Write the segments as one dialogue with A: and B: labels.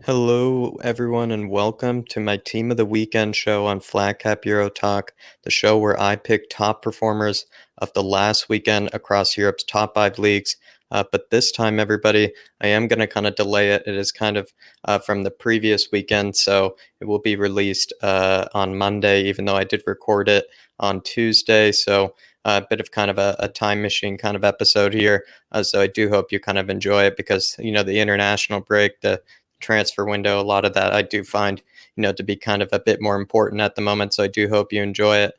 A: Hello, everyone, and welcome to my Team of the Weekend show on Flatcap Euro Talk, the show where I pick top performers of the last weekend across Europe's top five leagues. But this time, everybody, I am going to kind of delay it. It is kind of from the previous weekend, so it will be released on Monday, even though I did record it on Tuesday. So a bit of kind of a time machine kind of episode here. So I do hope you kind of enjoy it because, the international break, the transfer window, a lot of that I do find to be kind of a bit more important at the moment, so I do hope you enjoy it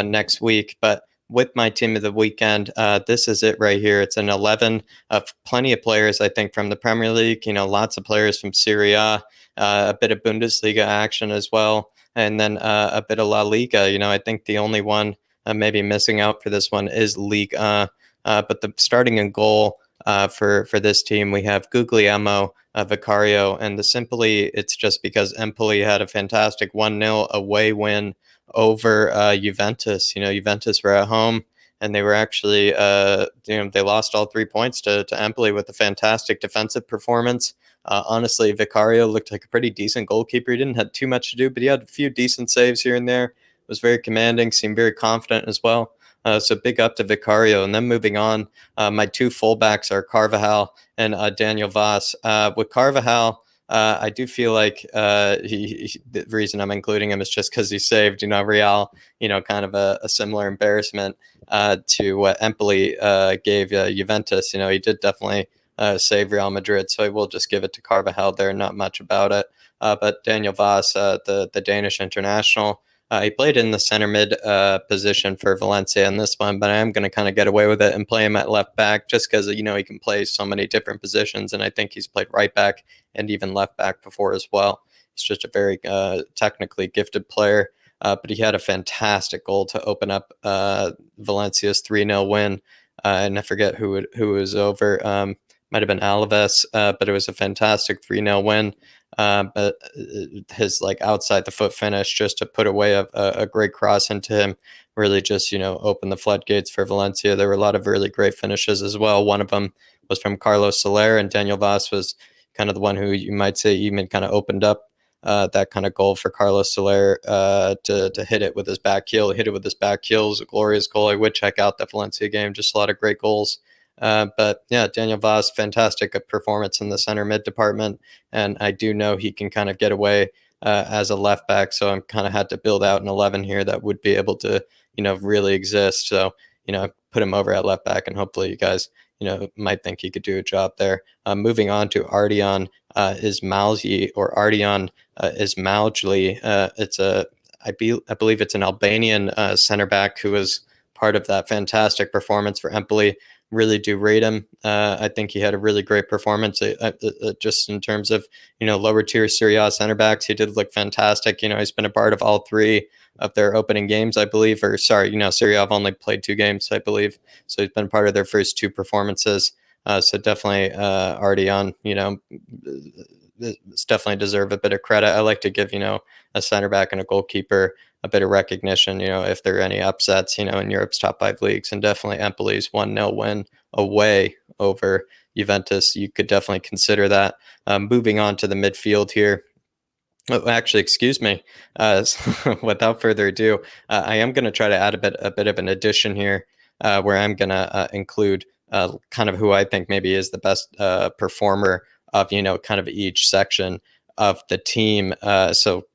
A: next week. But with my team of the weekend, this is it right here. It's an 11 of plenty of players, I think, from the Premier League, lots of players from Serie A, a bit of Bundesliga action as well, and then a bit of La Liga. I think the only one maybe missing out for this one is Ligue 1. But the starting in goal for this team, we have Guglielmo Vicario, and it's just because Empoli had a fantastic 1-0 away win over Juventus. Juventus were at home, and they were actually, they lost all 3 points to Empoli with a fantastic defensive performance. Honestly, Vicario looked like a pretty decent goalkeeper. He didn't have too much to do, but he had a few decent saves here and there. Was very commanding, seemed very confident as well. So big up to Vicario. And then moving on, my two fullbacks are Carvajal and Daniel Vaz. With Carvajal, I do feel like the reason I'm including him is just because he saved, Real, kind of a similar embarrassment to what Empoli gave Juventus. He did definitely save Real Madrid, so I will just give it to Carvajal there. Not much about it. But Daniel Vaz, the Danish international, he played in the center mid position for Valencia in this one, but I am going to kind of get away with it and play him at left back just because, he can play so many different positions. And I think he's played right back and even left back before as well. He's just a very technically gifted player, but he had a fantastic goal to open up Valencia's 3-0 win. And I forget who it was over. Might have been Alaves, but it was a fantastic 3-0 win. But his outside the foot finish just to put away a great cross into him really just opened the floodgates for Valencia. There were a lot of really great finishes as well. One of them was from Carlos Soler, and Daniel Vaz was kind of the one who you might say even kind of opened up that kind of goal for Carlos Soler to hit it with his back heel. Hit it with his back heel. It was a glorious goal. I would check out the Valencia game. Just a lot of great goals. But yeah, Daniel Vaz, fantastic performance in the center mid department. And I do know he can kind of get away as a left back. So I'm kind of had to build out an 11 here that would be able to, really exist. So, put him over at left back, and hopefully you guys, might think he could do a job there. Moving on to Ardian Ismailji or Ardian Ismailji. I believe it's an Albanian center back who was part of that fantastic performance for Empoli. Really do rate him. I think he had a really great performance just in terms of, lower tier Serie A center backs. He did look fantastic. He's been a part of all three of their opening games, I believe, or sorry, Serie A have only played 2 games, I believe. So he's been part of their first 2 performances. So definitely Ardian, definitely deserve a bit of credit. I like to give, a center back and a goalkeeper a bit of recognition, if there are any upsets, in Europe's top five leagues. And definitely Empoli's 1-0 win away over Juventus. You could definitely consider that. Moving on to the midfield here. Oh, actually, excuse me. Without further ado, I am going to try to add a bit of an addition here where I'm going to include kind of who I think maybe is the best performer of, kind of each section of the team. So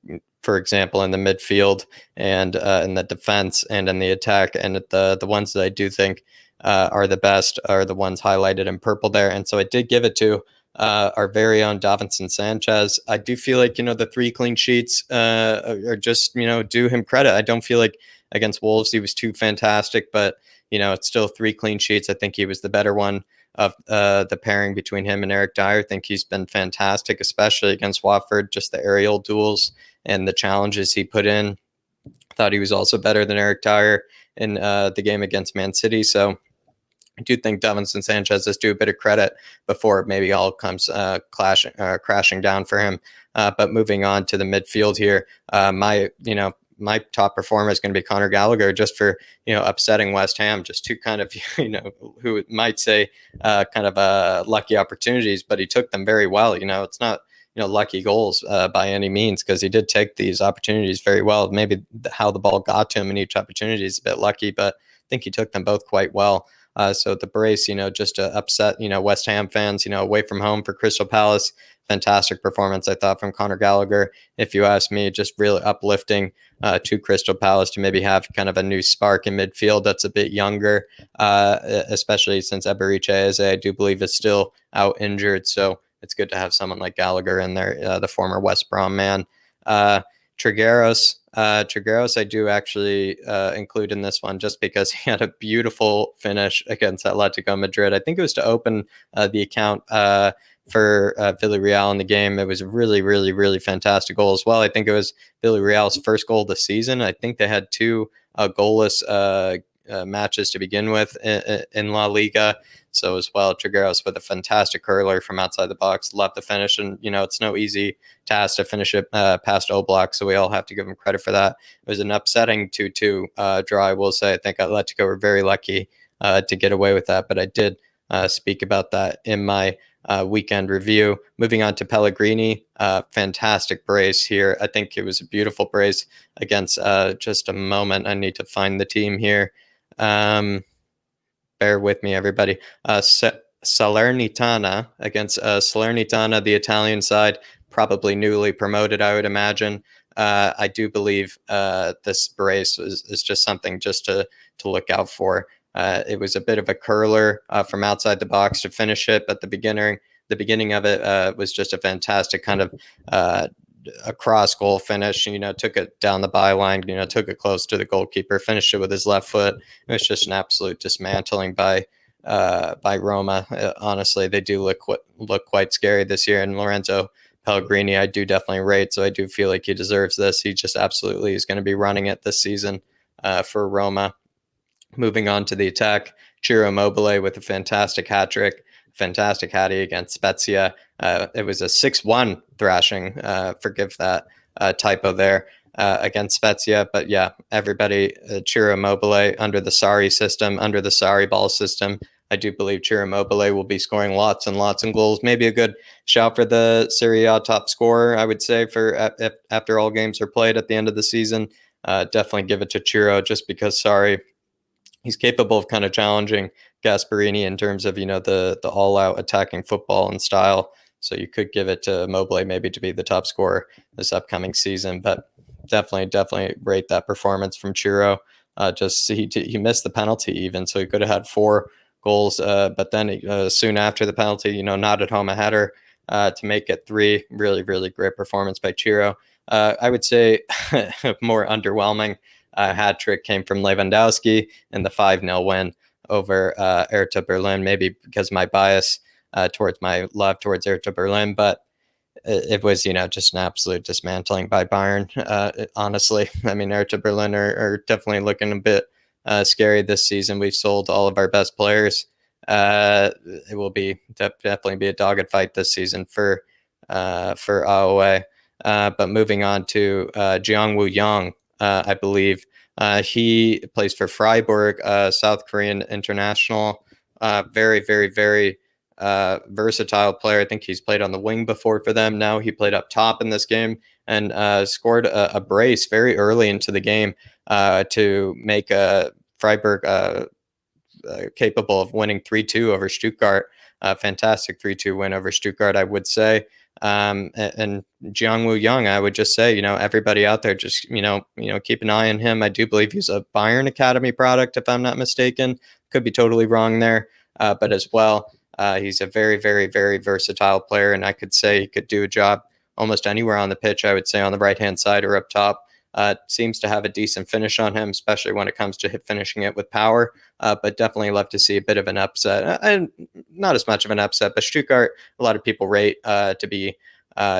A: for example, in the midfield and in the defense and in the attack. And the ones that I do think are the best are the ones highlighted in purple there. And so I did give it to our very own Davinson Sanchez. I do feel like, the 3 clean sheets are just, do him credit. I don't feel like against Wolves he was too fantastic, but, it's still 3 clean sheets. I think he was the better one of the pairing between him and Eric Dyer. I think he's been fantastic, especially against Watford, just the aerial duels and the challenges he put in. I thought he was also better than Eric Dyer in the game against Man City. So I do think Davinson Sanchez is due a bit of credit before it maybe all comes crashing down for him. But moving on to the midfield here, my top performer is going to be Conor Gallagher, just for upsetting West Ham. Just two kind of who might say kind of lucky opportunities, but he took them very well. It's not lucky goals by any means, because he did take these opportunities very well. Maybe how the ball got to him in each opportunity is a bit lucky, but I think he took them both quite well. So the brace, just to upset, West Ham fans, away from home for Crystal Palace. Fantastic performance, I thought, from Conor Gallagher. If you ask me, just really uplifting to Crystal Palace to maybe have kind of a new spark in midfield that's a bit younger, especially since Theirishyid, I do believe, is still out injured. So it's good to have someone like Gallagher in there, the former West Brom man. Trigueros, I do actually include in this one just because he had a beautiful finish against Atletico Madrid. I think it was to open the account for Villarreal in the game. It was a really, really, really fantastic goal as well. I think it was Villarreal's first goal of the season. I think they had two goalless matches to begin with in La Liga. So as well, Trigueros with a fantastic curler from outside the box, left the finish, and it's no easy task to finish it past Oblak, so we all have to give him credit for that. It was an upsetting 2-2 draw, I will say. I think Atletico were very lucky to get away with that, but I did speak about that in my weekend review. Moving on to Pellegrini, fantastic brace here. I think it was a beautiful brace against just a moment. I need to find the team here. Bear with me, everybody. Salernitana against Salernitana, the Italian side, probably newly promoted, I would imagine. I do believe this brace is just something just to look out for. It was a bit of a curler from outside the box to finish it, but the beginning of it was just a fantastic kind of a cross goal finish. Took it down the byline. Took it close to the goalkeeper. Finished it with his left foot. It was just an absolute dismantling by Roma. Honestly, they do look quite scary this year. And Lorenzo Pellegrini, I do definitely rate. So I do feel like he deserves this. He just absolutely is going to be running it this season for Roma. Moving on to the attack, Ciro Immobile with a fantastic hat trick, fantastic hattie against Spezia. It was a 6-1 thrashing. Forgive that typo there against Spezia. But yeah, everybody, Ciro Immobile under the Sarri system, under the Sarri ball system. I do believe Ciro Immobile will be scoring lots and lots of goals. Maybe a good shout for the Serie A top scorer, I would say, for after all games are played at the end of the season. Definitely give it to Ciro just because Sarri, he's capable of kind of challenging Gasperini in terms of, the all-out attacking football and style. So you could give it to Immobile maybe to be the top scorer this upcoming season, but definitely rate that performance from Ciro. Just he missed the penalty even, so he could have had 4 goals, but then soon after the penalty, nodded home a header to make it 3. Really, really great performance by Ciro. I would say more underwhelming hat trick came from Lewandowski in the 5-0 win over Hertha Berlin, maybe because of my bias towards my love towards Hertha Berlin, but it was, just an absolute dismantling by Bayern. Honestly, I mean, Hertha Berlin are definitely looking a bit scary this season. We've sold all of our best players. It will be definitely be a dogged fight this season for AOA. But moving on to Jeong Woo-Yeong, I believe. He plays for Freiburg, South Korean international. Very, very, very versatile player. I think he's played on the wing before for them. Now he played up top in this game and scored a brace very early into the game to make Freiburg capable of winning 3-2 over Stuttgart. Fantastic 3-2 win over Stuttgart, I would say. And Jeong Woo-Yeong, I would just say, everybody out there, just, keep an eye on him. I do believe he's a Bayern Academy product, if I'm not mistaken. Could be totally wrong there. But as well, he's a very, very, very versatile player. And I could say he could do a job almost anywhere on the pitch, I would say, on the right-hand side or up top. Seems to have a decent finish on him, especially when it comes to finishing it with power. But definitely love to see a bit of an upset. And not as much of an upset, but Stuttgart, a lot of people rate to be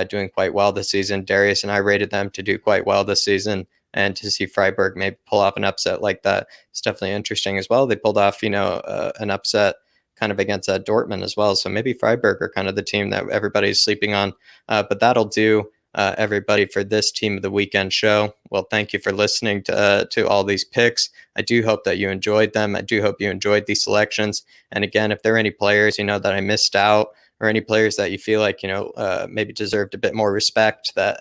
A: doing quite well this season. Darius and I rated them to do quite well this season. And to see Freiburg maybe pull off an upset like that is definitely interesting as well. They pulled off, an upset kind of against Dortmund as well. So maybe Freiburg are kind of the team that everybody's sleeping on. But that'll do. Everybody, for this Team of the Weekend show. Well, thank you for listening to all these picks. I do hope that you enjoyed them. I do hope you enjoyed these selections. And again, if there are any players, that I missed out or any players that you feel like, maybe deserved a bit more respect that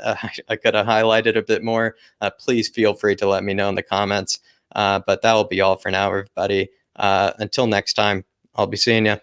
A: I could have highlighted a bit more, please feel free to let me know in the comments. But that will be all for now, everybody. Until next time, I'll be seeing you.